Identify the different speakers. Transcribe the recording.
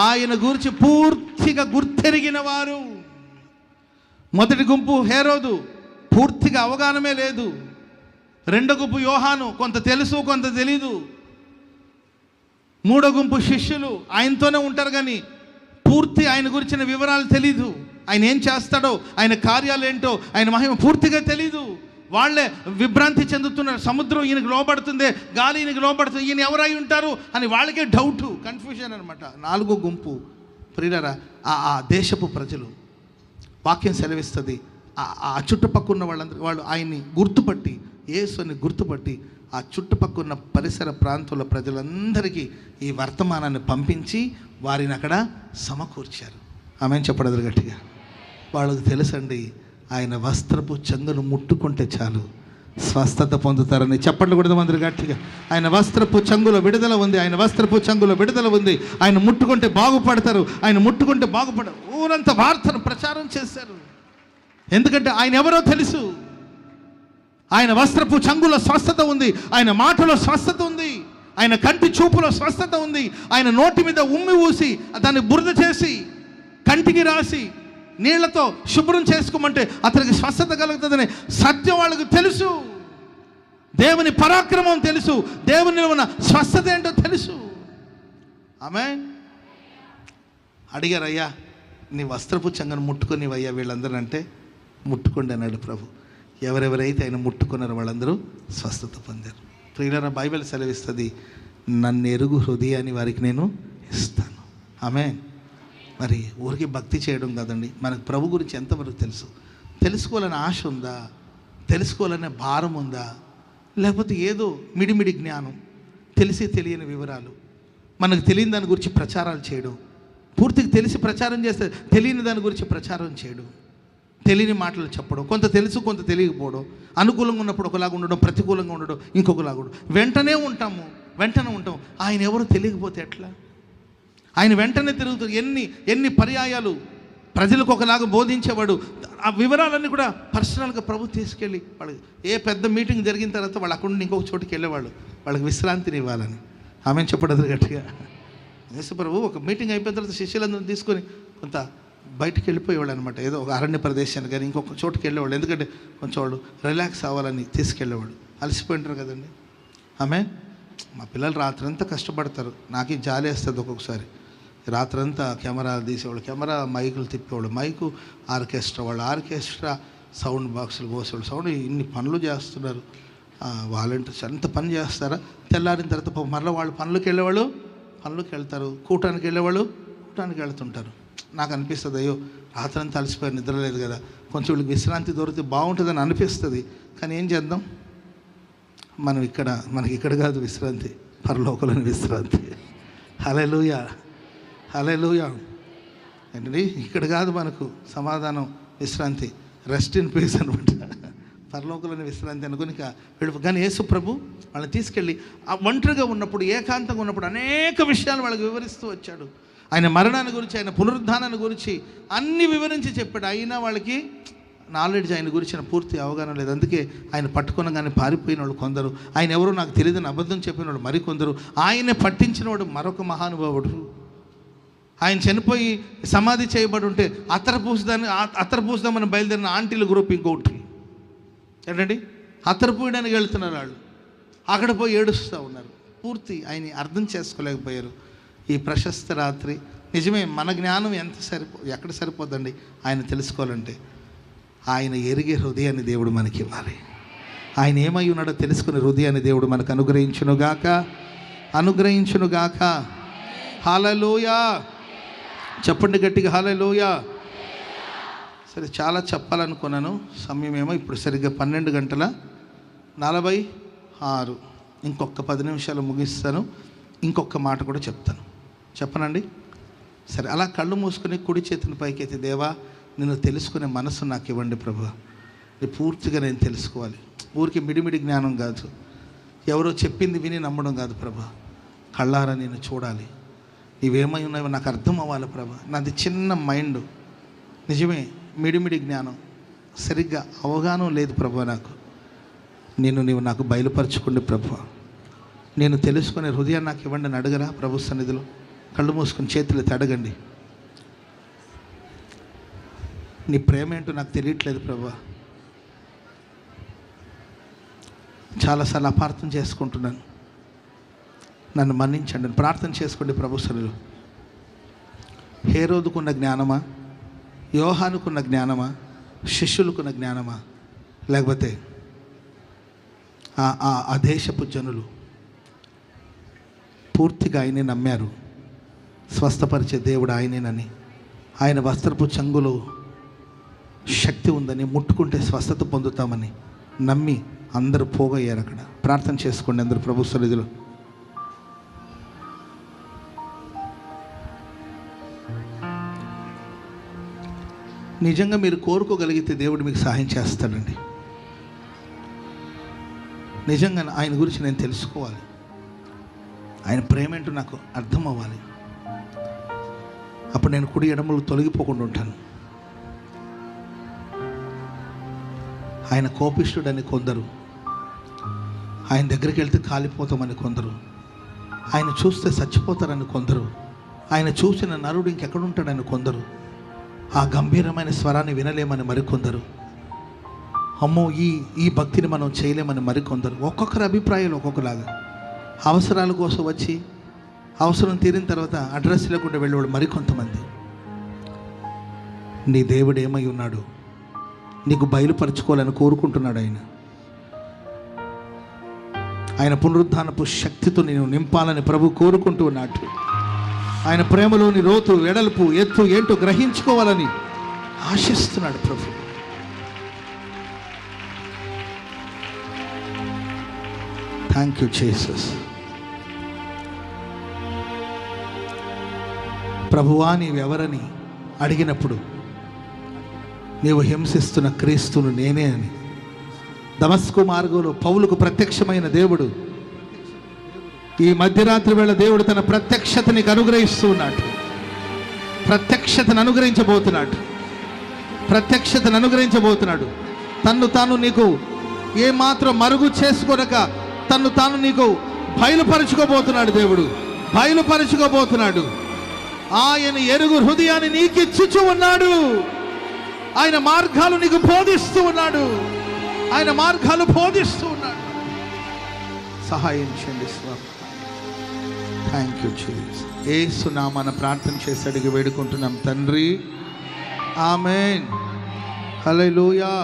Speaker 1: ఆయన గురించి పూర్తిగా గుర్తెరిగిన వారు. మొదటి గుంపు హేరోదు, పూర్తిగా అవగాహనమే లేదు. రెండో గుంపు యోహాను, కొంత తెలుసు కొంత తెలీదు. మూడో గుంపు శిష్యులు, ఆయనతోనే ఉంటారు కానీ పూర్తి ఆయన గురించిన వివరాలు తెలీదు. ఆయన ఏం చేస్తాడో, ఆయన కార్యాలు ఏంటో, ఆయన మహిమ పూర్తిగా తెలీదు. వాళ్ళే విభ్రాంతి చెందుతున్నారు. సముద్రం ఈయనకు లోబడుతుంది, గాలి ఈయనకు లోబడుతుంది, ఈయన ఎవరై ఉంటారు అని వాళ్ళకే డౌటు, కన్ఫ్యూజన్ అనమాట. నాలుగో గుంపు ప్రియులారా, ఆ దేశపు ప్రజలు. వాక్యం సెలవిస్తుంది, ఆ చుట్టుపక్కల వాళ్ళందరూ వాళ్ళు ఆయన్ని గుర్తుపట్టి, యేసుని గుర్తుపట్టి ఆ చుట్టుపక్కల పరిసర ప్రాంతాల ప్రజలందరికీ ఈ వర్తమానాన్ని పంపించి వారిని అక్కడ సమకూర్చారు. ఆమె చెప్పడదు గట్టిగా. వాళ్ళకి తెలుసండి, ఆయన వస్త్రపు చెంగును ముట్టుకుంటే చాలు స్వస్థత పొందుతారని. చెప్పండి కూడా అందరూ గట్టిగా. ఆయన వస్త్రపు చెంగులో విడుదల ఉంది, ఆయన వస్త్రపు చెంగులో విడుదల ఉంది. ఆయన ముట్టుకుంటే బాగుపడతారు, ఆయన ముట్టుకుంటే బాగుపడరు. ఊరంతా వార్తను ప్రచారం చేశారు. ఎందుకంటే ఆయన ఎవరో తెలుసు. ఆయన వస్త్రపు చెంగులో స్వస్థత ఉంది, ఆయన మాటలో స్వస్థత ఉంది, ఆయన కంటి చూపులో స్వస్థత ఉంది. ఆయన నోటి మీద ఉమ్మి ఊసి దాన్ని బురద చేసి కంటికి రాసి నీళ్లతో శుభ్రం చేసుకోమంటే అతనికి స్వస్థత కలుగుతుందని సత్యం వాళ్ళకు తెలుసు. దేవుని పరాక్రమం తెలుసు, దేవుని ఉన్న స్వస్థత ఏంటో తెలుసు. ఆమేన్. అడిగారు, అయ్యా నీ వస్త్రపు చెంగును ముట్టుకునివయ్యా వీళ్ళందరూ అంటే, ముట్టుకోండి అన్నాడు ప్రభు. ఎవరెవరైతే ఆయన ముట్టుకున్నారో వాళ్ళందరూ స్వస్థత పొందారు. ప్రియులారా, బైబిల్ సెలవిస్తుంది, నన్ను ఎరుగు హృదయాన్ని వారికి నేను ఇస్తాను. ఆమేన్. మరి ఊరికి భక్తి చేయడం కాదండి, మనకు ప్రభు గురించి ఎంతవరకు తెలుసు? తెలుసుకోవాలనే ఆశ ఉందా? తెలుసుకోవాలనే భారం ఉందా? లేకపోతే ఏదో మిడిమిడి జ్ఞానం, తెలిసి తెలియని వివరాలు, మనకు తెలియని దాని గురించి ప్రచారాలు చేయడం, పూర్తిగా తెలిసి ప్రచారం చేస్తే తెలియని దాని గురించి ప్రచారం చేయడం, తెలియని మాటలు చెప్పడం, కొంత తెలుసు కొంత తెలియకపోవడం, అనుకూలంగా ఉన్నప్పుడు ఒకలాగా ఉండడం, ప్రతికూలంగా ఉండడం ఇంకొకలాగా ఉండడం. వెంటనే ఉంటాము. ఆయన ఎవరు తెలియకపోతే ఎట్లా? ఆయన వెంటనే తిరుగుతారు. ఎన్ని పర్యాయాలు ప్రజలకు ఒకలాగా బోధించేవాడు. ఆ వివరాలన్నీ కూడా పర్సనల్గా ప్రభు తీసుకెళ్ళి వాళ్ళకి, ఏ పెద్ద మీటింగ్ జరిగిన తర్వాత వాళ్ళు అక్కడ నుండి ఇంకొక చోటుకి వెళ్ళేవాళ్ళు, వాళ్ళకి విశ్రాంతిని ఇవ్వాలని. ఆమె చెప్పడదు గట్టిగా. యేసు ప్రభు ఒక మీటింగ్ అయిపోయిన తర్వాత శిష్యులందరినీ తీసుకొని కొంత బయటికి వెళ్ళిపోయేవాళ్ళు అనమాట. ఏదో ఒక అరణ్య ప్రదేశాన్ని కానీ ఇంకొక చోటుకి వెళ్ళేవాళ్ళు. ఎందుకంటే కొంచెం వాళ్ళు రిలాక్స్ అవ్వాలని తీసుకెళ్ళేవాడు. అలసిపోయింటారు కదండి. ఆమె మా పిల్లలు రాత్రంతా కష్టపడతారు. నాకే జాలి వేస్తుంది ఒక్కొక్కసారి. రాత్రంతా కెమెరాలు తీసేవాళ్ళు, కెమెరా మైకులు తిప్పేవాళ్ళు, మైకు ఆర్కెస్ట్రా, వాళ్ళు ఆర్కెస్ట్రా సౌండ్ బాక్సులు కోసేవాళ్ళు, సౌండ్ ఇన్ని పనులు చేస్తున్నారు. వాలంటీర్స్ అంత పని చేస్తారా? తెల్లారిన తర్వాత మరలా వాళ్ళు పనులకు వెళ్ళేవాళ్ళు పనులకు వెళ్తారు, కూటానికి వెళ్ళేవాళ్ళు కూటానికి వెళ్తుంటారు. నాకు అనిపిస్తుంది, అయ్యో రాత్రంతా అలసిపోయి నిద్రలేదు కదా, కొంచెం వీళ్ళకి విశ్రాంతి దొరికితే బాగుంటుందని అనిపిస్తుంది. కానీ ఏం చేద్దాం, మనకి ఇక్కడ కాదు విశ్రాంతి, పరలోకంలోని విశ్రాంతి. హల్లెలూయా, హల్లెలూయా. ఏంటండి, ఇక్కడ కాదు మనకు సమాధానం, విశ్రాంతి, రెస్ట్ ఇన్ పీస్ అనమాట. పరలోకంలోని విశ్రాంతి అనుకుని కానీ యేసు ప్రభు వాళ్ళని తీసుకెళ్ళి ఆ ఒంటరిగా ఉన్నప్పుడు, ఏకాంతంగా ఉన్నప్పుడు అనేక విషయాలు వాళ్ళకి వివరిస్తూ వచ్చాడు. ఆయన మరణాన్ని గురించి, ఆయన పునరుద్ధానాన్ని గురించి అన్ని వివరించి చెప్పాడు. అయినా వాళ్ళకి నాలెడ్జ్ ఆయన గురించిన పూర్తి అవగాహన లేదు. అందుకే ఆయన పట్టుకునగానే పారిపోయిన వాళ్ళు కొందరు, ఆయన ఎవరో నాకు తెలియదని అబద్ధం చెప్పిన వాడు మరికొందరు, ఆయనే పట్టించిన వాడు మరొక మహానుభావుడు. ఆయన చనిపోయి సమాధి చేయబడి ఉంటే అత్తరు పూసుదామని బయలుదేరిన ఆంటీల గ్రూప్ ఇంకొకటి ఏంటండి, అత్తరు పూయడానికి వెళ్తున్నారు వాళ్ళు. అక్కడ పోయి ఏడుస్తూ ఉన్నారు. పూర్తి ఆయన్ని అర్థం చేసుకోలేకపోయారు. ఈ ప్రశస్త రాత్రి నిజమే, మన జ్ఞానం ఎక్కడ సరిపోద్దండి ఆయన తెలుసుకోవాలంటే. ఆయన ఎరిగే హృదయాన్ని దేవుడు మనకి ఇవ్వాలి. ఆయన ఏమై ఉన్నాడో తెలుసుకునే హృదయాన్ని దేవుడు మనకు అనుగ్రహించునుగాక. హల్లెలూయా. చెప్పండి గట్టిగా, హల్లెలూయా. సరే, చాలా చెప్పాలనుకున్నాను, సమయం ఏమో ఇప్పుడు సరిగ్గా 12:46. ఇంకొక 10 నిమిషాలు ముగిస్తాను. ఇంకొక మాట కూడా చెప్పనండి. సరే, అలా కళ్ళు మూసుకొని కుడి చేతిని పైకెత్తి, దేవా నిన్ను తెలుసుకునే మనసు నాకు ఇవ్వండి ప్రభువా. పూర్తిగా నేను తెలుసుకోవాలి. ఊరికి మిడిమిడి జ్ఞానం కాదు, ఎవరో చెప్పింది విని నమ్మడం కాదు ప్రభా. కళ్ళారా నేను చూడాలి, నీవేమై ఉన్నాయో నాకు అర్థం అవ్వాలి ప్రభా. నాది చిన్న మైండ్, నిజమే మిడిమిడి జ్ఞానం, సరిగ్గా అవగాహన లేదు ప్రభా. నీవు నాకు బయలుపరచుకోండి ప్రభా. నేను తెలుసుకునే హృదయాన్ని నాకు ఇవ్వండి అని అడగరా ప్రభు సన్నిధిలో. కళ్ళు మూసుకొని చేతులు అడగండి. నీ ప్రేమ ఏంటో నాకు తెలియట్లేదు ప్రభా, చాలాసార్లు అపార్థం చేసుకుంటున్నాను, నన్ను మన్నించండి. ప్రార్థన చేసుకోండి ప్రభు సన్నిధిలో. హేరోదుకున్న జ్ఞానమా, యోహానుకున్న జ్ఞానమా, శిష్యులకున్న జ్ఞానమా, లేకపోతే ఆ దేశపు జనులు పూర్తిగా ఆయనే నమ్మారు, స్వస్థపరిచే దేవుడు ఆయనేనని, ఆయన వస్త్రపు చెంగులో శక్తి ఉందని, ముట్టుకుంటే స్వస్థత పొందుతామని నమ్మి అందరూ పోగయ్యారు. అక్కడ ప్రార్థన చేసుకోండి అందరూ ప్రభు సన్నిధిలో. నిజంగా మీరు కోరుకోగలిగితే దేవుడు మీకు సహాయం చేస్తాడండి. నిజంగా ఆయన గురించి నేను తెలుసుకోవాలి, ఆయన ప్రేమ ఏంటో నాకు అర్థం అవ్వాలి. అప్పుడు నేను కుడి ఎడమలు తొలగిపోకుండా ఉంటాను. ఆయన కోపిష్ఠుడని కొందరు, ఆయన దగ్గరికి వెళ్తే కాలిపోతామని కొందరు, ఆయన చూస్తే చచ్చిపోతారని కొందరు, ఆయన చూసిన నరుడు ఇంకెక్కడుంటాడని కొందరు, ఆ గంభీరమైన స్వరాన్ని వినలేమని మరికొందరు, అమ్మో ఈ భక్తిని మనం చేయలేమని మరికొందరు. ఒక్కొక్కరి అభిప్రాయాలు ఒక్కొక్కలాగా. అవసరాల కోసం వచ్చి అవసరం తీరిన తర్వాత అడ్రస్ లేకుండా వెళ్ళేవాడు మరికొంతమంది. నీ దేవుడు ఏమై ఉన్నాడు నీకు బయలుపరచుకోవాలని కోరుకుంటున్నాడు. ఆయన పునరుద్ధానపు శక్తితో నేను నింపాలని ప్రభు కోరుకుంటూ ఉన్నాడు. ఆయన ప్రేమలోని లోతు, వెడల్పు, ఎత్తు ఏంటో గ్రహించుకోవాలని ఆశిస్తున్నాడు ప్రభు. Thank you Jesus. ప్రభువా నీవెవరని అడిగినప్పుడు నీవు హింసిస్తున్న క్రీస్తును నేనే అని దమస్కు మార్గంలో పౌలుకు ప్రత్యక్షమైన దేవుడు ఈ మధ్యరాత్రి వేళ దేవుడు తన ప్రత్యక్షతని అనుగ్రహిస్తూ ఉన్నాడు. ప్రత్యక్షతను అనుగ్రహించబోతున్నాడు. తన్ను తాను నీకు ఏమాత్రం మరుగు చేసుకోనక తన్ను తాను నీకు బయలుపరుచుకోబోతున్నాడు. దేవుడు బయలుపరుచుకోబోతున్నాడు. ఆయన ఎరుగు హృదయాన్ని నీకిచ్చుచు ఉన్నాడు. ఆయన మార్గాలు నీకు బోధిస్తూ ఉన్నాడు. సహాయం చేయండి స్వామి. Thank you Jesus. యేసు నామమున ప్రార్థన చేసి అడిగి వేడుకుంటున్నాం తండ్రి. ఆమేన్. హల్లెలూయా.